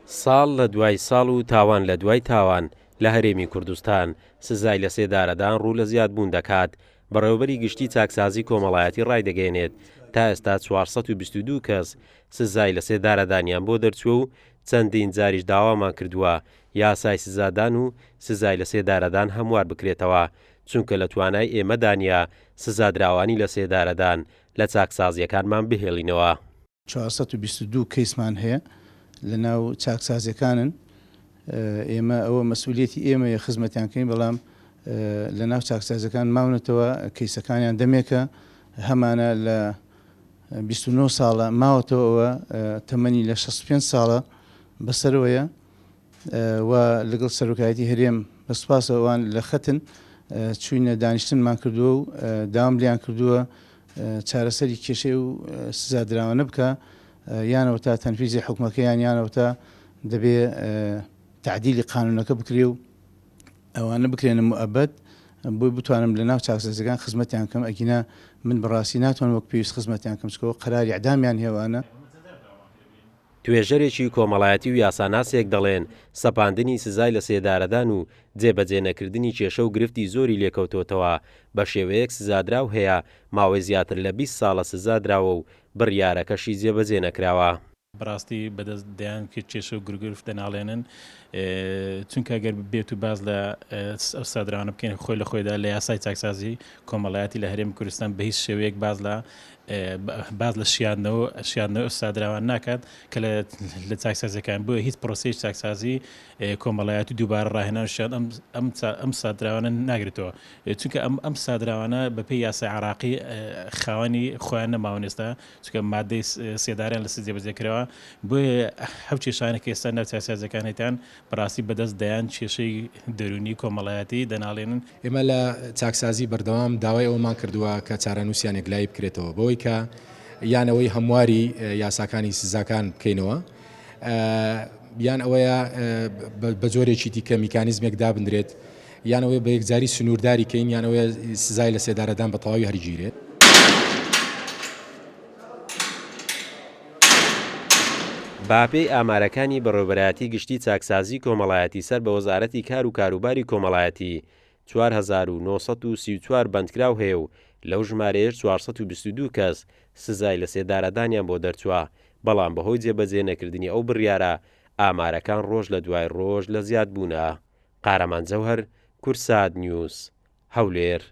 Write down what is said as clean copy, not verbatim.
ساڵ لە دوای ساڵ و تاوان لە دوای تاوان لە هەرێمی کوردستان سزای لە سێدارەدان ڕوو لە زیادبوون دەکات. بەڕێوەبەری گشتی چاکسازی کۆمەڵایەتی ڕایدەگەێنێت تا ئێستا 422 کەس سزای لە سێدارەدانیان بۆ دەرچووە و چەندین جاریش داوامان کردووە یاسای سزادان و سزای لە سێدارەدان هەموار بکرێتەوە، چونکە لە توانای ئێمەدانیا سزادراوانی لە سێدارەدان لە چاکسازیەکانمان بهێڵینەوە. 422 کەیسمان هەیە لە ناو چاکسازیەکانن. ئێمە ئەوە مەسئولێتی ئێمە خزمەتیانکەین، بەڵام لە ناو چاکسازەکان ماونەتەوە کەیسەکانیان دەمێکە هەمانە لە 29 ساڵە ماوەتەوە تەمەنی لە 65 ساڵە بەسەرەوەیە و لەگەڵ سەرۆکایەتی هەرێم بەسپاسەوەوان لە خەتن چوینە دانیشتنمان کردووە و داوام لیان کردووە چارەسەری کێشەی و سزادراوە بکە، یانەوە تا تەنفیزی حکومەکەیان یانەوە تا دەبێ تعدیلی قانونەکە بکرێ و ئەوانە بکرێنە مؤبەد بۆی بتوانم لە ناو چاکسازەکان خزمەتیان کەم. ئەگینا من بەڕاستی ناتوانم وەک پێویست خزمەتیان کەم، چکەوە قەراری ئەعدامیان هێوانە. توێژەرێکی کۆمەڵایەتی و یاساناسێک دەڵێن سەپاندنی سزای لە سێدارەدان و جێبەجێ نەکردنی کێشە و گرفتی زۆری لێکەوتۆتەوە بە شێوەیەک سزادراو هەیە ماوەی زیاتر لە 20 ساڵە سزادراوە و بڕیارەکەشی جێبەجێ نەکراوە. بەڕاستی بەدەست دەیان کرد کێشە و گرگرفت دەناڵێنن، چونکە ئەگەر بێت و باز لە سادراوانە بکەین خۆی لە خۆیدا لە یاسای چاکسازی کۆمەڵایەتی لە هەرێمی کوردستان بە هیچ شێوەیەک باز لە شیاندنەوە سادراوان ناکات کە لە چاکسازیەکان بۆ هیچ پرۆسەی چاکسازی کۆمەڵایەتی دووبارە ڕاهێنانشیان ئەم سادراوانە ناگرێتەوە، چونکە ئەم سادراوانە بەپێی یاسای عراقی خاوەنی خۆیان نەماون ئێستا، چونکە مادەی سێداریان لە جێبەجێکراوە، بۆیە هەو کێشانێکی ئێستا ناو چاکسازیەکان هەیەیان بەڕاستی بەدەست دەیان کێشەی دەرونی کۆمەڵایەتی دەناڵێنن. ئێمە لە چاکسازی بەردەوام داوای ئەومان کردووە کە چارەنووسیانێک لای بکرێتەوە بۆی کە یانەوەی هەمواری یاساکانی سزاکان بکەینەوە، یان ئەوەیە بە جۆرێکی دیکە میکانیزمێک دابدرێت، یانەوەی بە یەکجاری سنوورداری کەین، یانەوەی سزای لە سێدارەدان بە تەواوی هەرگیرێت. باپێی ئامارەکانی بەڕێوەبەرایەتی گشتی چاکسازی کۆمەڵایەتی سەر بە وەزارەتی کار و کاروباری کۆمەڵایەتی 4934 بەندکراو هەیە و لەو ژمارەیەش 422 کەس سزای لە سێدارەدانیان بۆ دەرچووە، بەڵام بەهۆی جێبەجێ نەکردنی ئەو بڕیارە ئامارەکان ڕۆژ لە دوای ڕۆژ لە زیاد بوونە. قارەمان جەوهەر، کورسات نیوز، هەولێر.